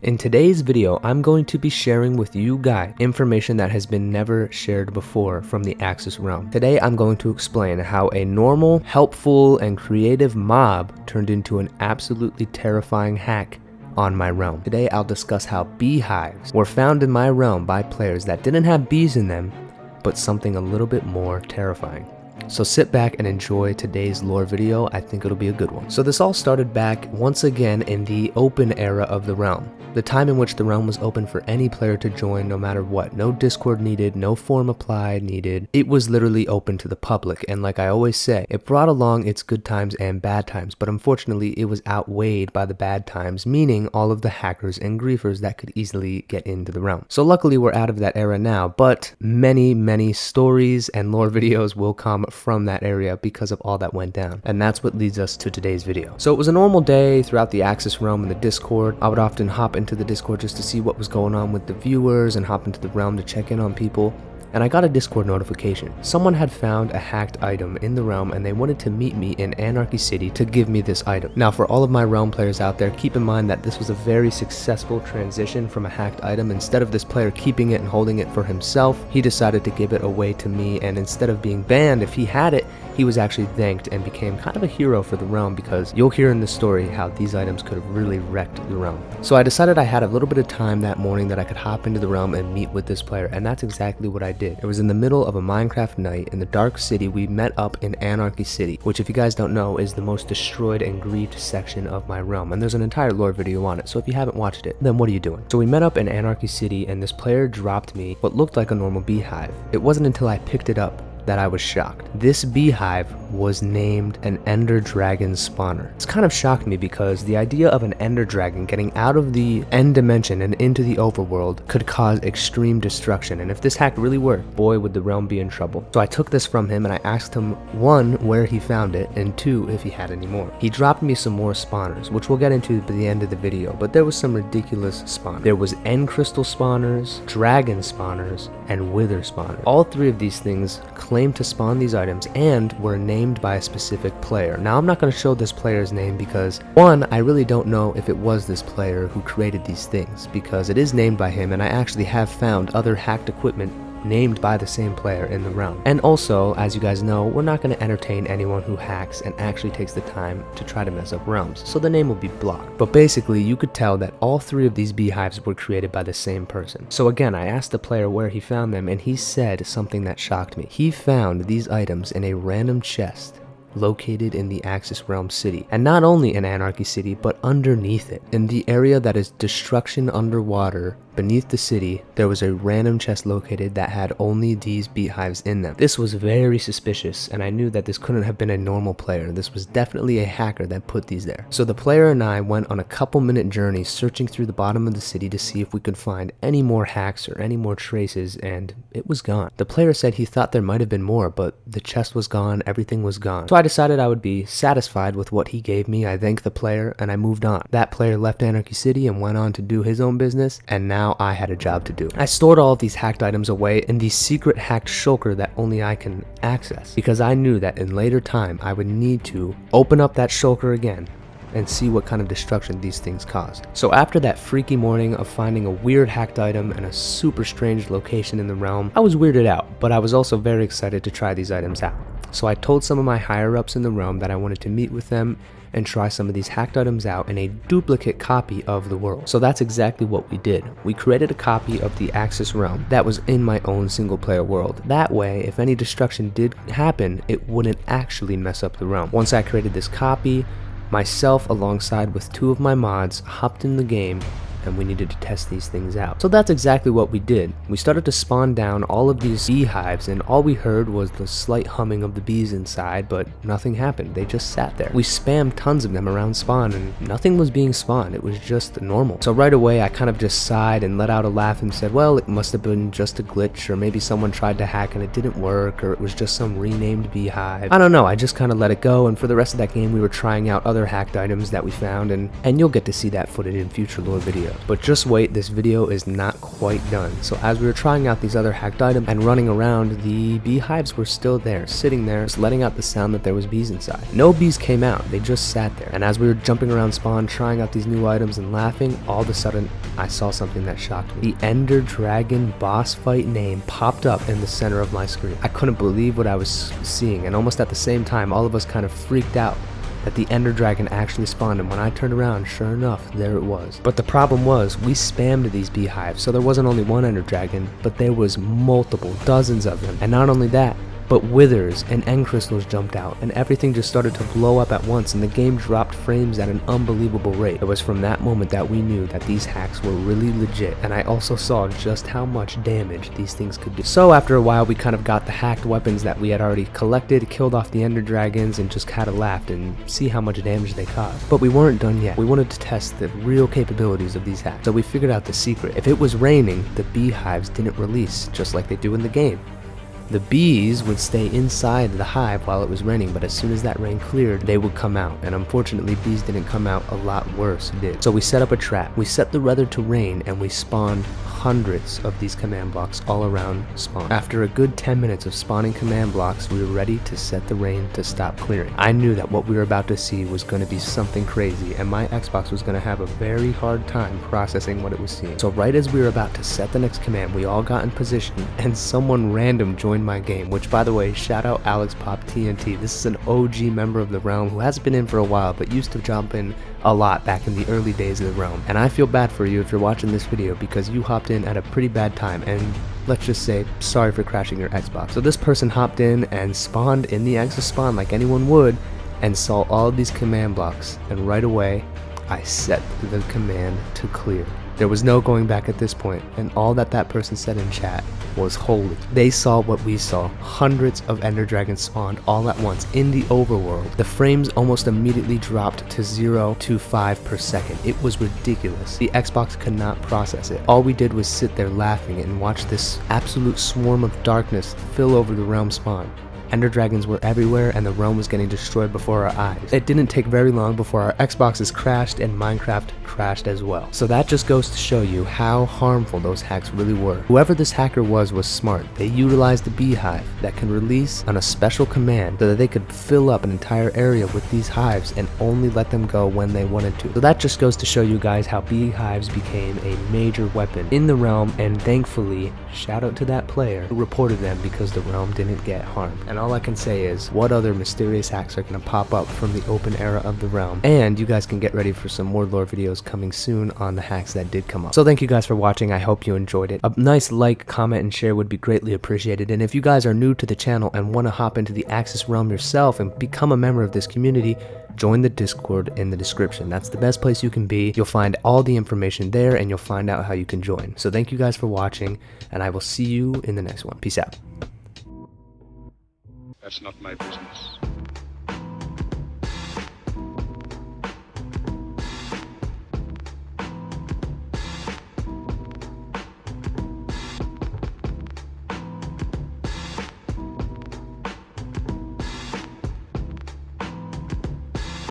In today's video, I'm going to be sharing with you guys information that has been never shared before from the Axis realm. Today, I'm going to explain how a normal, helpful, and creative mob turned into an absolutely terrifying hack on my realm. Today, I'll discuss how beehives were found in my realm by players that didn't have bees in them, but something a little bit more terrifying. So sit back and enjoy today's lore video. I think it'll be a good one. So this all started back once again in the open era of the realm. The time in which the realm was open for any player to join no matter what. No Discord needed, no form applied needed. It was literally open to the public, and like I always say, it brought along its good times and bad times, but unfortunately it was outweighed by the bad times, meaning all of the hackers and griefers that could easily get into the realm. So luckily we're out of that era now, but many stories and lore videos will come from that area because of all that went down, and that's what leads us to today's video. So it was a normal day throughout the Axis realm and the Discord. I would often hop into the Discord just to see what was going on with the viewers and hop into the realm to check in on people. And I got a Discord notification. Someone had found a hacked item in the realm and they wanted to meet me in Anarchy City to give me this item. Now for all of my realm players out there, keep in mind that this was a very successful transition from a hacked item. Instead of this player keeping it and holding it for himself, he decided to give it away to me, and instead of being banned if he had it, he was actually thanked and became kind of a hero for the realm, because you'll hear in the story how these items could have really wrecked the realm. So I decided I had a little bit of time that morning that I could hop into the realm and meet with this player, and that's exactly what I did. It was in the middle of a Minecraft night in the Dark City. We met up in Anarchy City, which if you guys don't know is the most destroyed and grieved section of my realm, and there's an entire lore video on it, so if you haven't watched it, then what are you doing? So we met up in Anarchy City and this player dropped me what looked like a normal beehive. It wasn't until I picked it up that I was shocked. This beehive was named an Ender Dragon spawner. It's kind of shocked me because the idea of an Ender Dragon getting out of the end dimension and into the overworld could cause extreme destruction, and if this hack really worked, boy would the realm be in trouble. So I took this from him and I asked him, one, where he found it, and two, if he had any more. He dropped me some more spawners, which we'll get into by the end of the video, but there was some ridiculous spawners. There was End Crystal spawners, Dragon spawners, and Wither spawners. All three of these things claimed to spawn these items and were named by a specific player. Now I'm not going to show this player's name because, one, I really don't know if it was this player who created these things, because it is named by him and I actually have found other hacked equipment named by the same player in the realm. And also, as you guys know, we're not going to entertain anyone who hacks and actually takes the time to try to mess up realms, so the name will be blocked. But basically, you could tell that all three of these beehives were created by the same person. So again, I asked the player where he found them, and he said something that shocked me. He found these items in a random chest located in the Axis Realm City, and not only in Anarchy City, but underneath it, in the area that is destruction underwater. Beneath the city, there was a random chest located that had only these beehives in them. This was very suspicious, and I knew that this couldn't have been a normal player. This was definitely a hacker that put these there. So the player and I went on a couple-minute journey searching through the bottom of the city to see if we could find any more hacks or any more traces, and it was gone. The player said he thought there might have been more, but the chest was gone, everything was gone. So I decided I would be satisfied with what he gave me. I thanked the player, and I moved on. That player left Anarchy City and went on to do his own business, and now I had a job to do. I stored all of these hacked items away in the secret hacked shulker that only I can access, because I knew that in later time I would need to open up that shulker again and see what kind of destruction these things caused. So after that freaky morning of finding a weird hacked item in a super strange location in the realm, I was weirded out, but I was also very excited to try these items out. So I told some of my higher ups in the realm that I wanted to meet with them and try some of these hacked items out in a duplicate copy of the world. So that's exactly what we did. We created a copy of the Axis realm that was in my own single player world. That way, if any destruction did happen, it wouldn't actually mess up the realm. Once I created this copy, myself alongside with two of my mods hopped in the game, and we needed to test these things out. So that's exactly what we did. We started to spawn down all of these beehives, and all we heard was the slight humming of the bees inside, but nothing happened. They just sat there. We spammed tons of them around spawn, and nothing was being spawned. It was just normal. So right away, I kind of just sighed and let out a laugh and said, well, it must have been just a glitch, or maybe someone tried to hack and it didn't work, or it was just some renamed beehive. I don't know. I just kind of let it go, and for the rest of that game, we were trying out other hacked items that we found, and you'll get to see that footage in future lore videos. video. But just wait, this video is not quite done. So as we were trying out these other hacked items and running around, the beehives were still there, sitting there, just letting out the sound that there was bees inside. No bees came out, they just sat there. And as we were jumping around spawn, trying out these new items and laughing, all of a sudden, I saw something that shocked me. The Ender Dragon boss fight name popped up in the center of my screen. I couldn't believe what I was seeing, and almost at the same time, all of us kind of freaked out that the Ender Dragon actually spawned, and when I turned around, sure enough, there it was. But the problem was, we spammed these beehives, so there wasn't only one Ender Dragon, but there was multiple, dozens of them. And not only that, but withers and end crystals jumped out, and everything just started to blow up at once, and the game dropped frames at an unbelievable rate. It was from that moment that we knew that these hacks were really legit, and I also saw just how much damage these things could do. So after a while, we kind of got the hacked weapons that we had already collected, killed off the Ender Dragons, and just kind of laughed and see how much damage they caused. But we weren't done yet. We wanted to test the real capabilities of these hacks, so we figured out the secret. If it was raining, the beehives didn't release, just like they do in the game. The bees would stay inside the hive while it was raining, but as soon as that rain cleared, they would come out. And unfortunately, bees didn't come out, a lot worse did. So we set up a trap. We set the weather to rain, and we spawned hundreds of these command blocks all around spawn. After a good 10 minutes of spawning command blocks, we were ready to set the rain to stop clearing. I knew that what we were about to see was going to be something crazy, and my Xbox was going to have a very hard time processing what it was seeing. So right as we were about to set the next command, we all got in position, and someone random joined my game, which, by the way, shout out Alex Pop TNT. This is an OG member of the realm who hasn't been in for a while, but used to jump in a lot back in the early days of the realm. And I feel bad for you if you're watching this video, because you hopped in at a pretty bad time, and let's just say sorry for crashing your Xbox. So this person hopped in and spawned in the exit spawn like anyone would, and saw all of these command blocks, and right away I set the command to clear. There was no going back at this point, and all that person said in chat was holy. They saw what we saw. Hundreds of Ender Dragons spawned all at once in the overworld. The frames almost immediately dropped to 0 to 5 per second. It was ridiculous. The Xbox could not process it. All we did was sit there laughing and watch this absolute swarm of darkness fill over the realm spawn. Ender Dragons were everywhere, and the realm was getting destroyed before our eyes. It didn't take very long before our Xboxes crashed and Minecraft crashed as well. So that just goes to show you how harmful those hacks really were. Whoever this hacker was smart. They utilized the beehive that can release on a special command so that they could fill up an entire area with these hives and only let them go when they wanted to. So that just goes to show you guys how beehives became a major weapon in the realm, and thankfully, shout out to that player who reported them, because the realm didn't get harmed. And all I can say is, what other mysterious hacks are going to pop up from the open era of the realm? And you guys can get ready for some more lore videos coming soon on the hacks that did come up. So thank you guys for watching. I hope you enjoyed it. A nice like, comment, and share would be greatly appreciated. And if you guys are new to the channel and want to hop into the Axis realm yourself and become a member of this community, join the Discord in the description. That's the best place you can be. You'll find all the information there, and you'll find out how you can join. So thank you guys for watching, and I will see you in the next one. Peace out. That's not my business.